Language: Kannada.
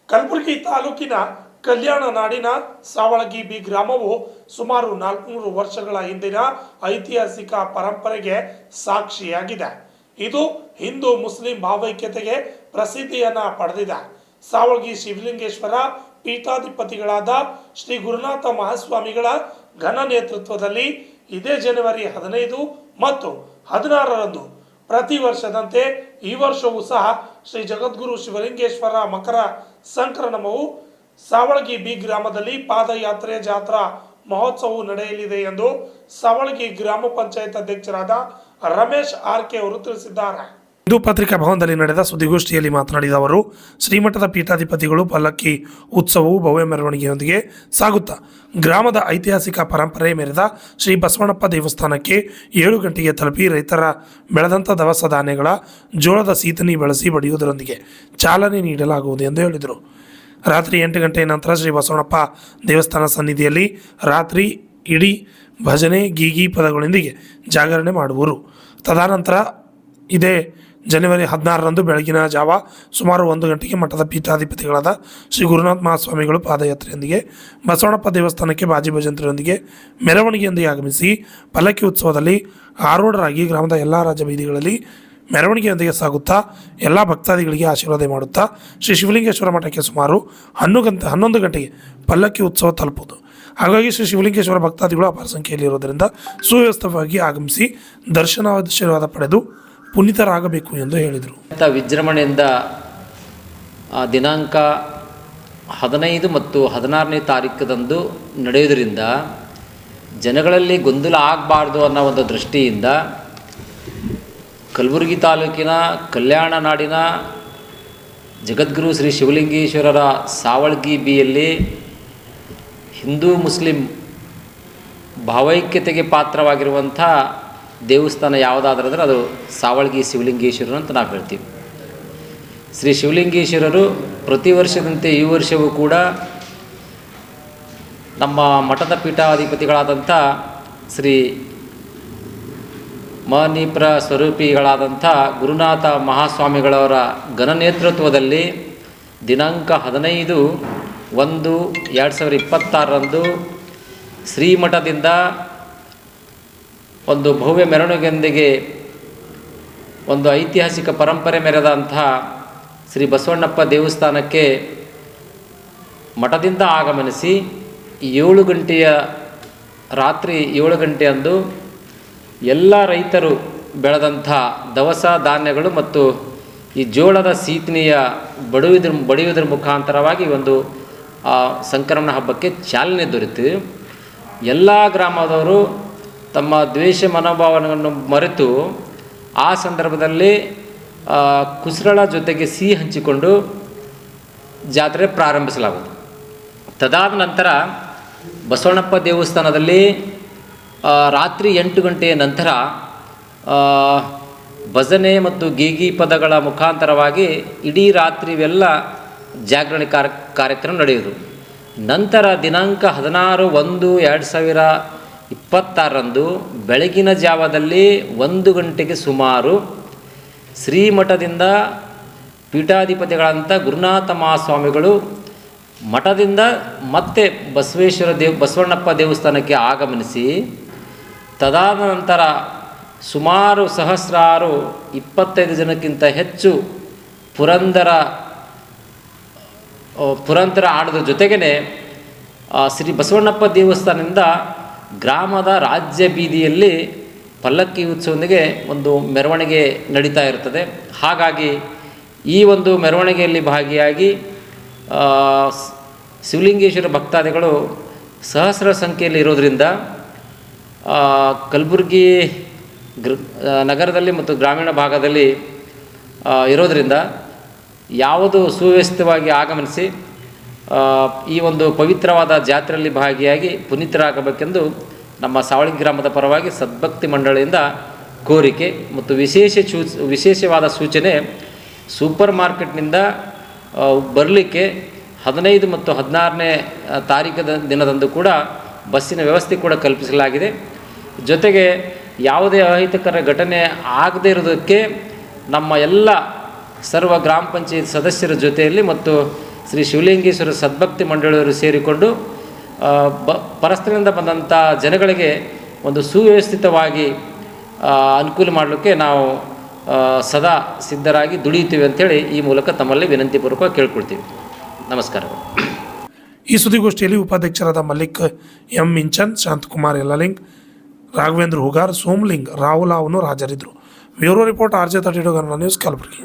ಕಲಬುರಗಿ ತಾಲೂಕಿನ ಕಲ್ಯಾಣ ನಾಡಿನ ಸಾವಳಗಿ ಬಿ ಗ್ರಾಮವು ಸುಮಾರು 400 ವರ್ಷಗಳ ಹಿಂದಿನ ಐತಿಹಾಸಿಕ ಪರಂಪರೆಗೆ ಸಾಕ್ಷಿಯಾಗಿದೆ. ಇದು ಹಿಂದೂ ಮುಸ್ಲಿಂ ಭಾವೈಕ್ಯತೆಗೆ ಪ್ರಸಿದ್ಧಿಯನ್ನ ಪಡೆದಿದೆ. ಸಾವಳಗಿ ಶಿವಲಿಂಗೇಶ್ವರ ಪೀಠಾಧಿಪತಿಗಳಾದ ಶ್ರೀ ಗುರುನಾಥ ಮಹಾಸ್ವಾಮಿಗಳ ಘನ ನೇತೃತ್ವದಲ್ಲಿ ಇದೇ ಜನವರಿ 15 ಮತ್ತು 16ರಂದು ಪ್ರತಿ ವರ್ಷದಂತೆ ಈ ವರ್ಷವೂ ಸಹ ಶ್ರೀ ಜಗದ್ಗುರು ಶಿವಲಿಂಗೇಶ್ವರ ಮಕರ ಸಂಕ್ರಮಣವು ಸಾವಳಗಿ ಬಿ ಗ್ರಾಮದಲ್ಲಿ ಪಾದಯಾತ್ರೆ ಜಾತ್ರಾ ಮಹೋತ್ಸವವು ನಡೆಯಲಿದೆ ಎಂದು ಸಾವಳಗಿ ಗ್ರಾಮ ಪಂಚಾಯತ್ ಅಧ್ಯಕ್ಷರಾದ ರಮೇಶ್ ಆರ್ಕೆ ಅವರು ತಿಳಿಸಿದ್ದಾರೆ. ಹಿಂದೂ ಪತ್ರಿಕಾ ಭವನದಲ್ಲಿ ನಡೆದ ಸುದ್ದಿಗೋಷ್ಠಿಯಲ್ಲಿ ಮಾತನಾಡಿದ ಅವರು, ಶ್ರೀಮಠದ ಪೀಠಾಧಿಪತಿಗಳು ಪಲ್ಲಕ್ಕಿ ಉತ್ಸವವು ಭವ್ಯ ಮೆರವಣಿಗೆಯೊಂದಿಗೆ ಸಾಗುತ್ತಾ ಗ್ರಾಮದ ಐತಿಹಾಸಿಕ ಪರಂಪರೆ ಮೆರೆದ ಶ್ರೀ ಬಸವಣ್ಣಪ್ಪ ದೇವಸ್ಥಾನಕ್ಕೆ 7 ಗಂಟೆಗೆ ತಲುಪಿ ರೈತರ ಬೆಳೆದಂಥ ದವಸ ಧಾನ್ಯಗಳ ಜೋಳದ ಸೀತನಿ ಬಳಸಿ ಬಡಿಯುವುದರೊಂದಿಗೆ ಚಾಲನೆ ನೀಡಲಾಗುವುದು ಎಂದು ಹೇಳಿದರು. ರಾತ್ರಿ 8 ಗಂಟೆಯ ನಂತರ ಶ್ರೀ ಬಸವಣ್ಣಪ್ಪ ದೇವಸ್ಥಾನ ಸನ್ನಿಧಿಯಲ್ಲಿ ರಾತ್ರಿ ಇಡೀ ಭಜನೆ ಗೀಗಿ ಪದಗಳೊಂದಿಗೆ ಜಾಗರಣೆ ಮಾಡುವರು. ತದನಂತರ ಇದೇ ಜನವರಿ 16ರಂದು ಬೆಳಗಿನ ಜಾವ ಸುಮಾರು 1 ಗಂಟೆಗೆ ಮಠದ ಪೀಠಾಧಿಪತಿಗಳಾದ ಶ್ರೀ ಗುರುನಾಥ ಮಹಾಸ್ವಾಮಿಗಳು ಪಾದಯಾತ್ರೆಯೊಂದಿಗೆ ಬಸವಣ್ಣಪ್ಪ ದೇವಸ್ಥಾನಕ್ಕೆ ಬಾಜಿ ಭಜಂತ್ರಿಯೊಂದಿಗೆ ಮೆರವಣಿಗೆಯೊಂದಿಗೆ ಆಗಮಿಸಿ ಪಲ್ಲಕ್ಕಿ ಉತ್ಸವದಲ್ಲಿ ಆರೂಢರಾಗಿ ಗ್ರಾಮದ ಎಲ್ಲ ರಾಜ್ಯ ಬೀದಿಗಳಲ್ಲಿ ಮೆರವಣಿಗೆಯೊಂದಿಗೆ ಸಾಗುತ್ತಾ ಎಲ್ಲ ಭಕ್ತಾದಿಗಳಿಗೆ ಆಶೀರ್ವಾದ ಮಾಡುತ್ತಾ ಶ್ರೀ ಶಿವಲಿಂಗೇಶ್ವರ ಮಠಕ್ಕೆ ಸುಮಾರು 11 ಗಂಟೆಗೆ ಪಲ್ಲಕ್ಕಿ ಉತ್ಸವ ತಲುಪುವುದು. ಹಾಗಾಗಿ ಶ್ರೀ ಶಿವಲಿಂಗೇಶ್ವರ ಭಕ್ತಾದಿಗಳು ಅಪಾರ ಸಂಖ್ಯೆಯಲ್ಲಿ ಇರುವುದರಿಂದ ಸುವ್ಯವಸ್ಥಿತವಾಗಿ ಆಗಮಿಸಿ ದರ್ಶನಾಶೀರ್ವಾದ ಪಡೆದು ಪುನೀತರಾಗಬೇಕು ಎಂದು ಹೇಳಿದರು. ವಿಜೃಂಭಣೆಯಿಂದ ದಿನಾಂಕ 15 ಮತ್ತು 16ನೇ ತಾರೀಕದಂದು ನಡೆಯುವುದರಿಂದ ಜನಗಳಲ್ಲಿ ಗೊಂದಲ ಆಗಬಾರ್ದು ಅನ್ನೋ ಒಂದು ದೃಷ್ಟಿಯಿಂದ ಕಲಬುರಗಿ ತಾಲೂಕಿನ ಕಲ್ಯಾಣ ನಾಡಿನ ಜಗದ್ಗುರು ಶ್ರೀ ಶಿವಲಿಂಗೇಶ್ವರರ ಸಾವಳಗಿ ಬಿಯಲ್ಲಿ ಹಿಂದೂ ಮುಸ್ಲಿಂ ಭಾವೈಕ್ಯತೆಗೆ ಪಾತ್ರವಾಗಿರುವಂಥ ದೇವಸ್ಥಾನ ಯಾವುದಾದ್ರಂದ್ರೆ ಅದು ಸಾವಳಗಿ ಶಿವಲಿಂಗೇಶ್ವರರು ಅಂತ ನಾವು ಹೇಳ್ತೀವಿ. ಶ್ರೀ ಶಿವಲಿಂಗೇಶ್ವರರು ಪ್ರತಿ ವರ್ಷದಂತೆ ಈ ವರ್ಷವೂ ಕೂಡ ನಮ್ಮ ಮಠದ ಪೀಠಾಧಿಪತಿಗಳಾದಂಥ ಶ್ರೀ ಮಣಿಪುರ ಸ್ವರೂಪಿಗಳಾದಂಥ ಗುರುನಾಥ ಮಹಾಸ್ವಾಮಿಗಳವರ ಘನ ನೇತೃತ್ವದಲ್ಲಿ ದಿನಾಂಕ 15/1/2026ರಂದು ಶ್ರೀಮಠದಿಂದ ಒಂದು ಭವ್ಯ ಮೆರವಣಿಗೆಯೊಂದಿಗೆ ಒಂದು ಐತಿಹಾಸಿಕ ಪರಂಪರೆ ಮೆರೆದಂತಹ ಶ್ರೀ ಬಸವಣ್ಣಪ್ಪ ದೇವಸ್ಥಾನಕ್ಕೆ ಮಠದಿಂದ ಆಗಮನಿಸಿ 7 ಗಂಟೆಯ ರಾತ್ರಿ 7 ಗಂಟೆಯಂದು ಎಲ್ಲ ರೈತರು ಬೆಳೆದಂಥ ದವಸ ಧಾನ್ಯಗಳು ಮತ್ತು ಈ ಜೋಳದ ಸೀತನಿಯ ಬಡಿಯುವುದರ ಮುಖಾಂತರವಾಗಿ ಒಂದು ಸಂಕ್ರಮಣ ಹಬ್ಬಕ್ಕೆ ಚಾಲನೆ ದೊರೆತು ಎಲ್ಲ ಗ್ರಾಮದವರು ತಮ್ಮ ದ್ವೇಷ ಮನೋಭಾವನೆಯನ್ನು ಮರೆತು ಆ ಸಂದರ್ಭದಲ್ಲಿ ಕುಸರಳ ಜೊತೆಗೆ ಸಿಹಿ ಹಂಚಿಕೊಂಡು ಜಾತ್ರೆ ಪ್ರಾರಂಭಿಸಲಾಗುವುದು. ತದಾದ ನಂತರ ಬಸವಣ್ಣಪ್ಪ ದೇವಸ್ಥಾನದಲ್ಲಿ ರಾತ್ರಿ 8 ಗಂಟೆಯ ನಂತರ ಭಜನೆ ಮತ್ತು ಗೀಗಿ ಪದಗಳ ಮುಖಾಂತರವಾಗಿ ಇಡೀ ರಾತ್ರಿವೆಲ್ಲ ಜಾಗರಣೆ ಕಾರ್ಯಕ್ರಮ ನಡೆಯುವುದು. ನಂತರ ದಿನಾಂಕ 16/1/2026ರಂದು ಬೆಳಗಿನ ಜಾವದಲ್ಲಿ 1 ಗಂಟೆಗೆ ಸುಮಾರು ಶ್ರೀಮಠದಿಂದ ಪೀಠಾಧಿಪತಿಗಳಂಥ ಗುರುನಾಥ ಮಹಾಸ್ವಾಮಿಗಳು ಮಠದಿಂದ ಮತ್ತೆ ಬಸವಣ್ಣಪ್ಪ ದೇವಸ್ಥಾನಕ್ಕೆ ಆಗಮನಿಸಿ ತದಾದ ನಂತರ ಸುಮಾರು ಸಹಸ್ರಾರು 25 ಜನಕ್ಕಿಂತ ಹೆಚ್ಚು ಪುರಂದರ ಆಡದ ಜೊತೆಗೇ ಶ್ರೀ ಬಸವಣ್ಣಪ್ಪ ದೇವಸ್ಥಾನದಿಂದ ಗ್ರಾಮದ ರಾಜ್ಯ ಬೀದಿಯಲ್ಲಿ ಪಲ್ಲಕ್ಕಿ ಉತ್ಸವದೊಂದಿಗೆ ಒಂದು ಮೆರವಣಿಗೆ ನಡೀತಾ ಇರ್ತದೆ. ಹಾಗಾಗಿ ಈ ಒಂದು ಮೆರವಣಿಗೆಯಲ್ಲಿ ಭಾಗಿಯಾಗಿ ಶಿವಲಿಂಗೇಶ್ವರ ಭಕ್ತಾದಿಗಳು ಸಹಸ್ರ ಸಂಖ್ಯೆಯಲ್ಲಿ ಇರೋದರಿಂದ ಕಲಬುರಗಿ ನಗರದಲ್ಲಿ ಮತ್ತು ಗ್ರಾಮೀಣ ಭಾಗದಲ್ಲಿ ಇರೋದರಿಂದ ಯಾವುದು ಸುವ್ಯವಸ್ಥಿತವಾಗಿ ಆಗಮನಿಸಿ ಈ ಒಂದು ಪವಿತ್ರವಾದ ಜಾತ್ರೆಯಲ್ಲಿ ಭಾಗಿಯಾಗಿ ಪುನೀತರಾಗಬೇಕೆಂದು ನಮ್ಮ ಸಾವಳಗಿ ಗ್ರಾಮದ ಪರವಾಗಿ ಸದ್ಭಕ್ತಿ ಮಂಡಳಿಯಿಂದ ಕೋರಿಕೆ ಮತ್ತು ವಿಶೇಷವಾದ ಸೂಚನೆ ಸೂಪರ್ ಮಾರ್ಕೆಟ್ನಿಂದ ಬರಲಿಕ್ಕೆ 15 ಮತ್ತು 16ನೇ ತಾರೀಖದ ದಿನದಂದು ಕೂಡ ಬಸ್ಸಿನ ವ್ಯವಸ್ಥೆ ಕೂಡ ಕಲ್ಪಿಸಲಾಗಿದೆ. ಜೊತೆಗೆ ಯಾವುದೇ ಅಹಿತಕರ ಘಟನೆ ಆಗದೇ ಇರೋದಕ್ಕೆ ನಮ್ಮ ಎಲ್ಲ ಸರ್ವ ಗ್ರಾಮ ಪಂಚಾಯತ್ ಸದಸ್ಯರ ಜೊತೆಯಲ್ಲಿ ಮತ್ತು ಶ್ರೀ ಶಿವಲಿಂಗೇಶ್ವರ ಸದ್ಭಕ್ತಿ ಮಂಡಳಿಯವರು ಸೇರಿಕೊಂಡು ಪರಸ್ಥಳದಿಂದ ಬಂದಂಥ ಜನಗಳಿಗೆ ಒಂದು ಸುವ್ಯವಸ್ಥಿತವಾಗಿ ಅನುಕೂಲ ಮಾಡಲಿಕ್ಕೆ ನಾವು ಸದಾ ಸಿದ್ಧರಾಗಿ ದುಡಿಯುತ್ತೀವಿ ಅಂಥೇಳಿ ಈ ಮೂಲಕ ತಮ್ಮಲ್ಲಿ ವಿನಂತಿಪೂರ್ವಕ ಕೇಳ್ಕೊಳ್ತೀವಿ. ನಮಸ್ಕಾರಗಳು. ಈ ಸುದ್ದಿಗೋಷ್ಠಿಯಲ್ಲಿ ಉಪಾಧ್ಯಕ್ಷರಾದ ಮಲ್ಲಿಕ್ ಎಂ ಮಿಂಚನ್, ಶಾಂತಕುಮಾರ್ ಯಲ್ಲಲಿಂಗ್, ರಾಘವೇಂದ್ರ ಹುಗಾರ್, ಸೋಮಲಿಂಗ್, ರಾಹುಲ್ ಅವನು ಹಾಜರಿದ್ದರು. Bureau report RJ 32 Kannada news, Kalaburagi.